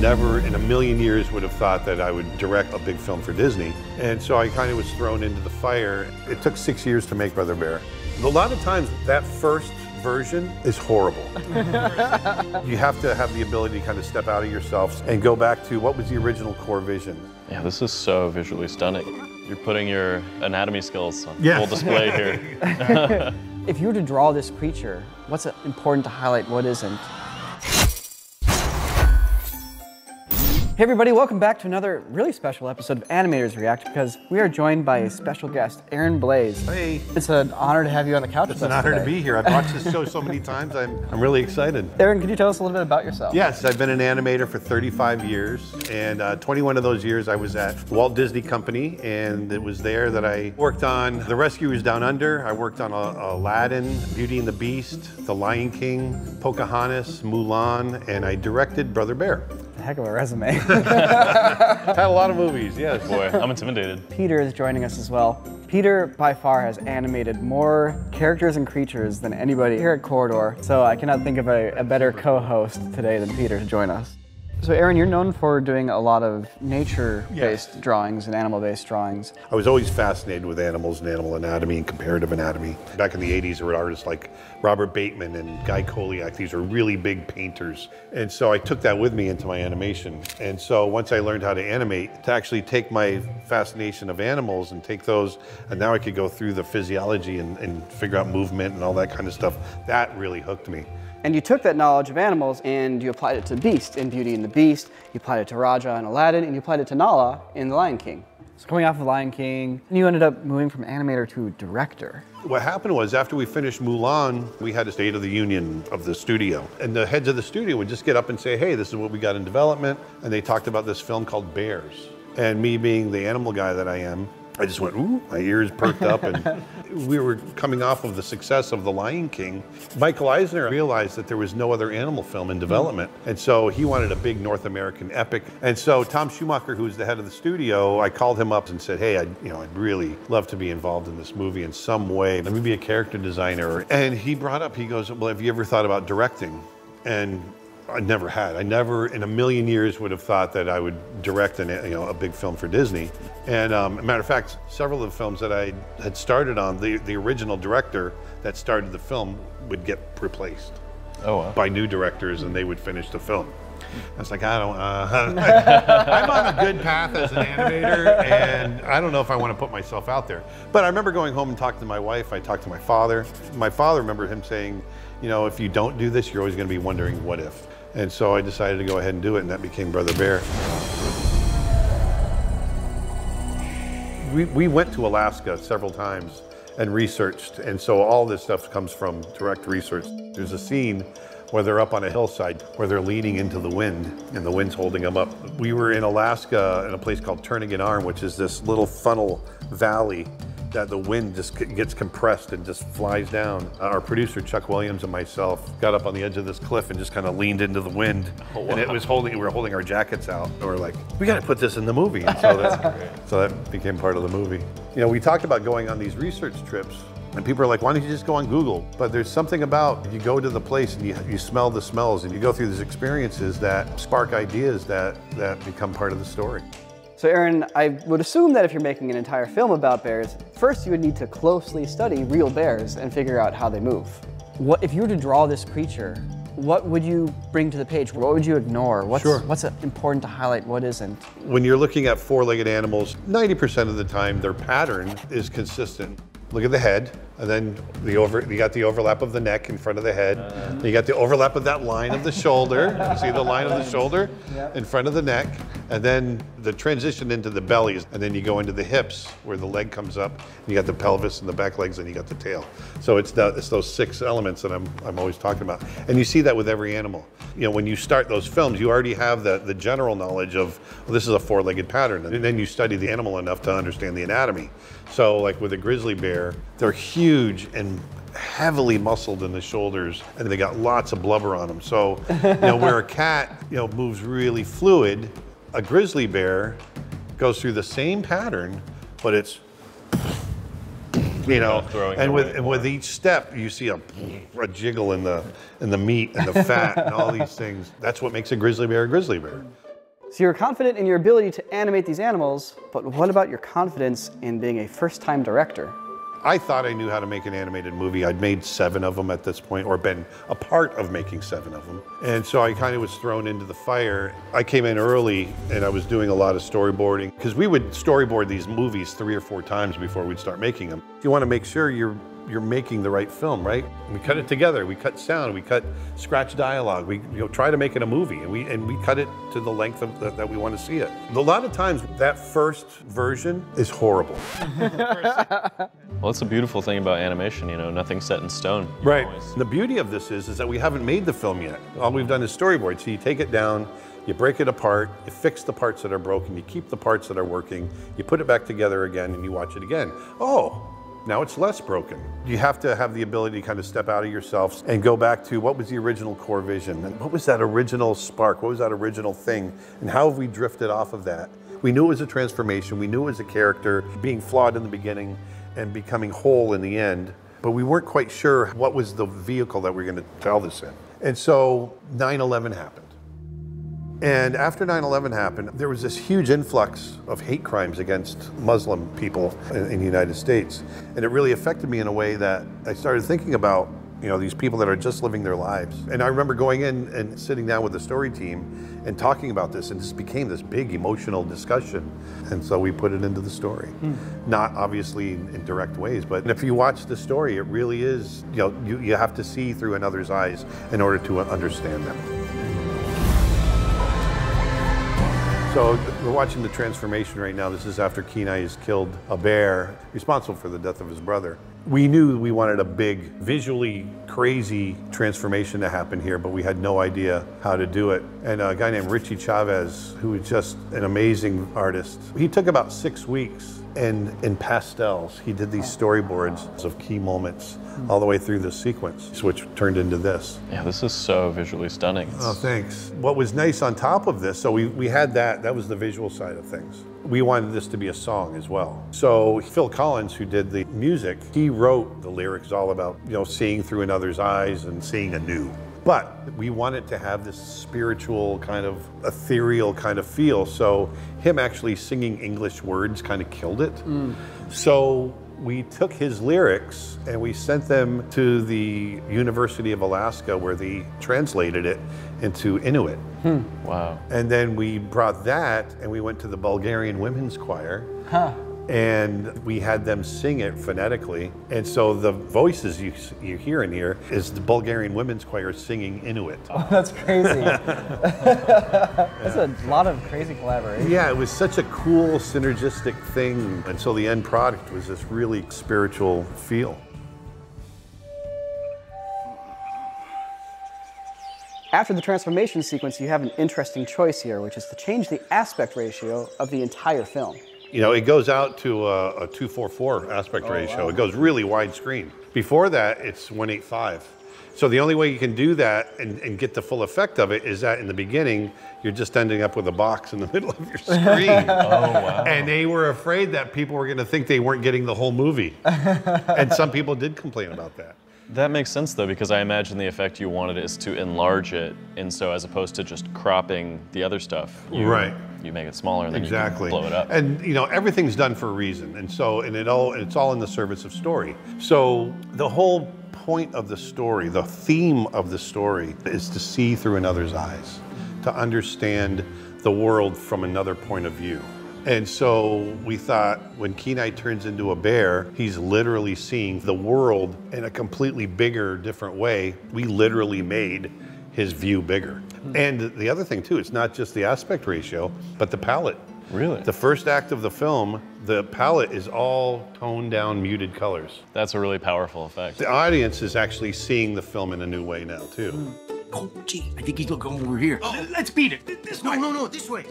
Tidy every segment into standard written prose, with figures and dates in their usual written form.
never in a million years would have thought that I would direct a big film for Disney. And so I kind of was thrown into the fire. It took 6 years to make Brother Bear. A lot of times that first version is horrible. You have to have the ability to kind of step out of yourself and go back to what was the original core vision. Yeah, this is so visually stunning. You're putting your anatomy skills on full display here. If you were to draw this creature, what's important to highlight, what isn't? Hey everybody, welcome back to another really special episode of Animators React, because we are joined by a special guest, Aaron Blaise. Hey. It's an honor to have you on the couch It's with us an honor today. to be here. I've watched this show so many times. I'm really excited. Aaron, could you tell us a little bit about yourself? Yes, I've been an animator for 35 years, and 21 of those years I was at Walt Disney Company, and it was there that I worked on The Rescuers Down Under. I worked on Aladdin, Beauty and the Beast, The Lion King, Pocahontas, Mulan, and I directed Brother Bear. Heck of a resume. Had a lot of movies, yes. Boy, I'm intimidated. Peter is joining us as well. Peter, by far, has animated more characters and creatures than anybody here at Corridor, so I cannot think of a better co-host today than Peter to join us. So Aaron, you're known for doing a lot of nature-based drawings and animal-based drawings. I was always fascinated with animals and animal anatomy and comparative anatomy. Back in the 80s, there were artists like Robert Bateman and Guy Koliak. These were really big painters. And so I took that with me into my animation. And so once I learned how to animate, to actually take my fascination of animals and take those, and now I could go through the physiology and figure out movement and all that kind of stuff, that really hooked me. And you took that knowledge of animals and you applied it to Beast in Beauty and the Beast, you applied it to Raja in Aladdin, and you applied it to Nala in The Lion King. So coming off of Lion King, you ended up moving from animator to director. What happened was, after we finished Mulan, we had a State of the Union of the studio. And the heads of the studio would just get up and say, hey, this is what we got in development. And they talked about this film called Bears. And me being the animal guy that I am, I just went, ooh, my ears perked up. And we were coming off of the success of The Lion King. Michael Eisner realized that there was no other animal film in development. And so he wanted a big North American epic. And so Tom Schumacher, who was the head of the studio, I called him up and said, hey, I'd really love to be involved in this movie in some way. Let me be a character designer. And he brought up, he goes, well, have you ever thought about directing? And I never had. I never in a million years would have thought that I would direct a big film for Disney. And as a matter of fact, several of the films that I had started on, the original director that started the film would get replaced by new directors, and they would finish the film. I was like, I'm on a good path as an animator, and I don't know if I want to put myself out there. But I remember going home and talking to my wife. I talked to my father. My father, remember him saying, if you don't do this, you're always going to be wondering what if. And so I decided to go ahead and do it, and that became Brother Bear. We went to Alaska several times and researched, and so all this stuff comes from direct research. There's a scene where they're up on a hillside where they're leaning into the wind, and the wind's holding them up. We were in Alaska in a place called Turnagain Arm, which is this little funnel valley that the wind just gets compressed and just flies down. Our producer, Chuck Williams, and myself got up on the edge of this cliff and just kind of leaned into the wind. Oh, wow. And it was we were holding our jackets out. And we're like, we got to put this in the movie. And so that became part of the movie. We talked about going on these research trips, and people are like, why don't you just go on Google? But there's something about, you go to the place and you smell the smells and you go through these experiences that spark ideas that become part of the story. So Aaron, I would assume that if you're making an entire film about bears, first you would need to closely study real bears and figure out how they move. If you were to draw this creature, what would you bring to the page? What would you ignore? What's important to highlight, what isn't? When you're looking at four-legged animals, 90% of the time their pattern is consistent. Look at the head, and then you got the overlap of the neck in front of the head. You got the overlap of that line of the shoulder. You see the line of the shoulder in front of the neck, and then the transition into the belly, and then you go into the hips where the leg comes up. And you got the pelvis and the back legs, and you got the tail. So it's those 6 elements that I'm always talking about, and you see that with every animal. When you start those films, you already have the general knowledge of, well, this is a 4-legged pattern, and then you study the animal enough to understand the anatomy. So like with a grizzly bear, they're huge and heavily muscled in the shoulders, and they got lots of blubber on them. So where a cat moves really fluid, a grizzly bear goes through the same pattern, but it's and with each step you see a jiggle in the meat and the fat and all these things. That's what makes a grizzly bear a grizzly bear. So you're confident in your ability to animate these animals, but what about your confidence in being a first-time director? I thought I knew how to make an animated movie. I'd made 7 of them at this point, or been a part of making 7 of them. And so I kind of was thrown into the fire. I came in early and I was doing a lot of storyboarding, because we would storyboard these movies 3 or 4 times before we'd start making them. You want to make sure you're making the right film, right? We cut it together, we cut sound, we cut scratch dialogue, we try to make it a movie, and we cut it to the length of that we want to see it. A lot of times that first version is horrible. Well, it's a beautiful thing about animation, you know, nothing's set in stone. Right. The beauty of this is that we haven't made the film yet. All we've done is storyboard. So you take it down, you break it apart, you fix the parts that are broken, you keep the parts that are working, you put it back together again, and you watch it again. Oh, now it's less broken. You have to have the ability to kind of step out of yourself and go back to what was the original core vision, and what was that original spark, what was that original thing, and how have we drifted off of that? We knew it was a transformation, we knew it was a character being flawed in the beginning and becoming whole in the end, but we weren't quite sure what was the vehicle that we were going to tell this in. And so 9/11 happened. And after 9/11 happened, there was this huge influx of hate crimes against Muslim people in the United States. And it really affected me in a way that I started thinking about, you know, these people that are just living their lives. And I remember going in and sitting down with the story team and talking about this, and this became this big emotional discussion. And so we put it into the story. Not obviously in direct ways, but if you watch the story, it really is, you know, you have to see through another's eyes in order to understand them. So we're watching the transformation right now. This is after Kenai has killed a bear responsible for the death of his brother. We knew we wanted a big, visually crazy transformation to happen here, but we had no idea how to do it. And a guy named Richie Chavez, who was just an amazing artist, he took about 6 weeks, and in pastels, he did these storyboards of key moments all the way through the sequence, which turned into this. Yeah, this is so visually stunning. Oh, thanks. What was nice on top of this, so we had that was the visual side of things. We wanted this to be a song as well. So Phil Collins, who did the music, he wrote the lyrics all about, you know, seeing through another's eyes and seeing anew. But we wanted to have this spiritual kind of ethereal kind of feel. So him actually singing English words kind of killed it. So we took his lyrics and we sent them to the University of Alaska, where they translated it into Inuit. Wow. And then we brought that and we went to the Bulgarian Women's Choir. And we had them sing it phonetically. And so the voices you hear in here is the Bulgarian Women's Choir singing Inuit. Oh, that's crazy. That's a lot of crazy collaboration. Yeah, it was such a cool, synergistic thing. And so the end product was this really spiritual feel. After the transformation sequence, you have an interesting choice here, which is to change the aspect ratio of the entire film. You know, it goes out to a 2:4:4 aspect ratio. Wow. It goes really widescreen. Before that, it's 1:8:5. So the only way you can do that and get the full effect of it is that in the beginning, you're just ending up with a box in the middle of your screen. Oh, wow. And they were afraid that people were going to think they weren't getting the whole movie. And some people did complain about that. That makes sense though, because I imagine the effect you wanted is to enlarge it, and so as opposed to just cropping the other stuff, you make it smaller and then you can blow it up. And you know, everything's done for a reason, and so it's all in the service of story. So the whole point of the story, the theme of the story, is to see through another's eyes, to understand the world from another point of view. And so we thought when Kenai turns into a bear, he's literally seeing the world in a completely bigger, different way. We literally made his view bigger. And the other thing too, it's not just the aspect ratio, but the palette. Really? The first act of the film, the palette is all toned down, muted colors. That's a really powerful effect. The audience is actually seeing the film in a new way now too. Oh, gee, I think he's looking over here. Oh, let's beat it. This way. No, this way.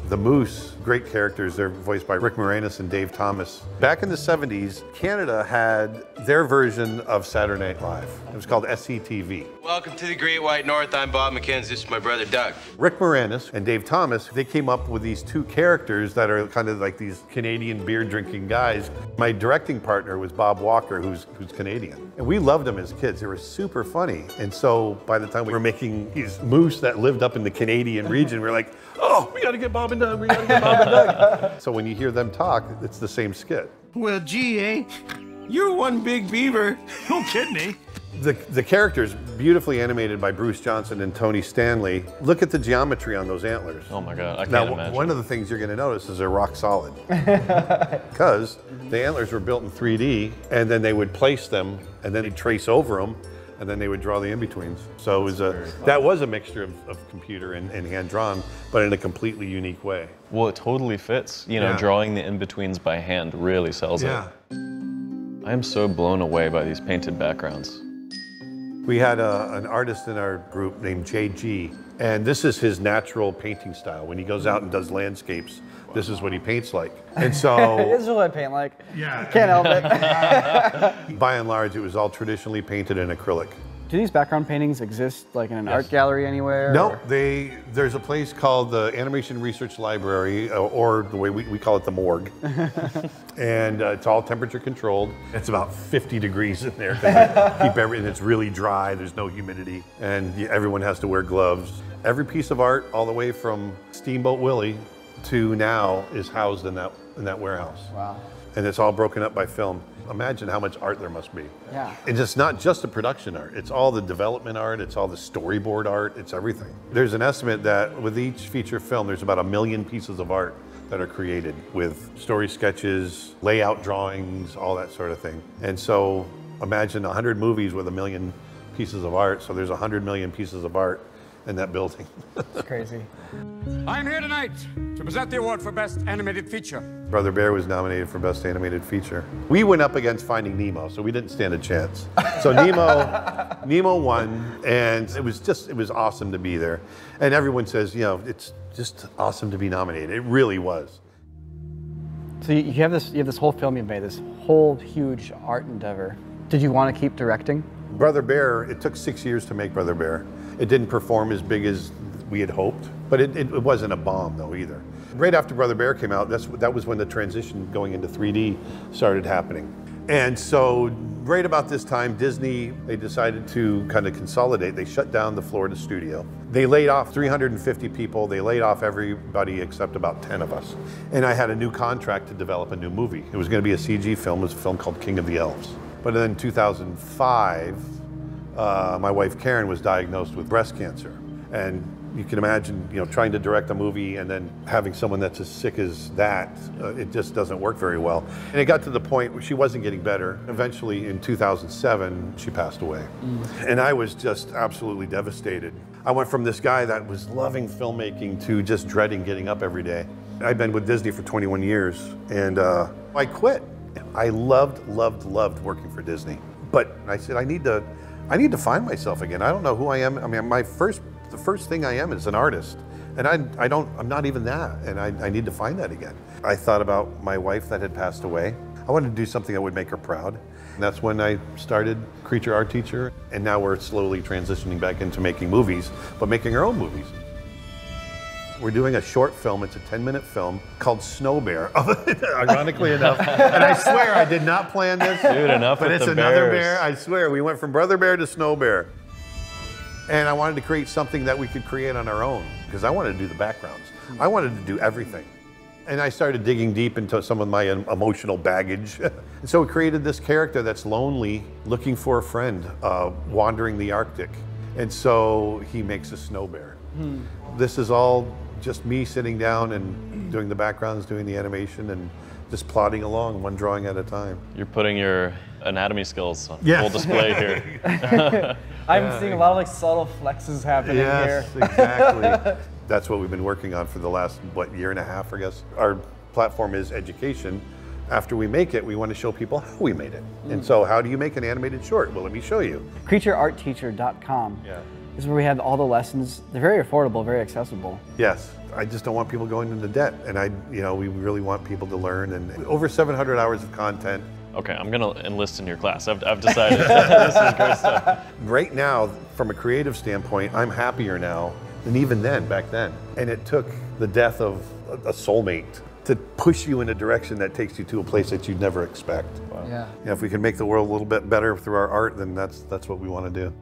The Moose, great characters. They're voiced by Rick Moranis and Dave Thomas. Back in the 70s, Canada had their version of Saturday Night Live. It was called SCTV. Welcome to the Great White North. I'm Bob McKenzie. This is my brother, Doug. Rick Moranis and Dave Thomas, they came up with these two characters that are kind of like these Canadian beer-drinking guys. My directing partner was Bob Walker, who's Canadian. And we loved them as kids. They were super funny. And so by the time we were making these moose that lived up in the Canadian region, we were like, oh, oh, we got to get Bob and Doug, we got to get Bob and Doug. So when you hear them talk, it's the same skit. Well, gee, eh? You're one big beaver. Don't kid me. The characters, beautifully animated by Bruce Johnson and Tony Stanley. Look at the geometry on those antlers. Oh my God, I can't imagine. One of the things you're going to notice is they're rock solid. Because the antlers were built in 3D, and then they would place them, and then they'd trace over them, and then they would draw the in-betweens. So it was that was a mixture of computer and hand-drawn, but in a completely unique way. Well, it totally fits. You know, drawing the in-betweens by hand really sells it. I am so blown away by these painted backgrounds. We had an artist in our group named JG, and this is his natural painting style. When he goes out and does landscapes, this is what he paints like. And so... This is what I paint like. Yeah. Can't help it. By and large, it was all traditionally painted in acrylic. Do these background paintings exist like in an art gallery anywhere? No, there's a place called the Animation Research Library, or the way we call it, the morgue. And it's all temperature controlled. It's about 50 degrees in there. Keep everything, it's really dry, there's no humidity, and everyone has to wear gloves. Every piece of art, all the way from Steamboat Willie to now, is housed in that warehouse. Wow. And it's all broken up by film. Imagine how much art there must be. Yeah. And it's not just the production art, it's all the development art, it's all the storyboard art, it's everything. There's an estimate that with each feature film, there's about 1 million pieces of art that are created with story sketches, layout drawings, all that sort of thing. And so imagine 100 movies with 1 million pieces of art, so there's 100 million pieces of art in that building. It's crazy. I'm here tonight to present the award for Best Animated Feature. Brother Bear was nominated for Best Animated Feature. We went up against Finding Nemo, so we didn't stand a chance. So Nemo won, and it was awesome to be there. And everyone says, you know, it's just awesome to be nominated. It really was. So you have this whole film you made, this whole huge art endeavor. Did you want to keep directing? Brother Bear, it took 6 years to make Brother Bear. It didn't perform as big as we had hoped, but it wasn't a bomb though either. Right after Brother Bear came out, that was when the transition going into 3D started happening. And so right about this time, Disney, they decided to kind of consolidate. They shut down the Florida studio. They laid off 350 people. They laid off everybody except about 10 of us. And I had a new contract to develop a new movie. It was going to be a CG film. It was a film called King of the Elves. But then in 2005, my wife Karen was diagnosed with breast cancer. And you can imagine, you know, trying to direct a movie and then having someone that's as sick as that, it just doesn't work very well. And it got to the point where she wasn't getting better. Eventually in 2007, she passed away. And I was just absolutely devastated. I went from this guy that was loving filmmaking to just dreading getting up every day. I'd been with Disney for 21 years and I quit. I loved working for Disney. But I said, I need to find myself again. I don't know who I am. I mean, the first thing I am is an artist. And I'm not even that. And I need to find that again. I thought about my wife that had passed away. I wanted to do something that would make her proud. And that's when I started Creature Art Teacher. And now we're slowly transitioning back into making movies, but making our own movies. We're doing a short film. It's a 10-minute film called Snow Bear, ironically enough. And I swear I did not plan this. Dude, enough but with it's the another bears. bear. I swear, we went from Brother Bear to Snow Bear. And I wanted to create something that we could create on our own because I wanted to do the backgrounds. I wanted to do everything. And I started digging deep into some of my emotional baggage. And so we created this character that's lonely, looking for a friend, wandering the Arctic. And so he makes a snow bear. This is all just me sitting down and doing the backgrounds, doing the animation, and just plodding along, one drawing at a time. You're putting your anatomy skills on full display here. I'm seeing a lot of like subtle flexes happening here. Yes, exactly. That's what we've been working on for the last, year and a half, I guess. Our platform is education. After we make it, we want to show people how we made it. And so how do you make an animated short? Well, let me show you. CreatureArtTeacher.com. This is where we have all the lessons. They're very affordable, very accessible. Yes, I just don't want people going into debt. And we really want people to learn. And over 700 hours of content. Okay, I'm gonna enlist in your class. I've decided. This is great stuff. Right now, from a creative standpoint, I'm happier now than even then, back then. And it took the death of a soulmate to push you in a direction that takes you to a place that you'd never expect. Wow. Yeah. If we can make the world a little bit better through our art, then that's what we want to do.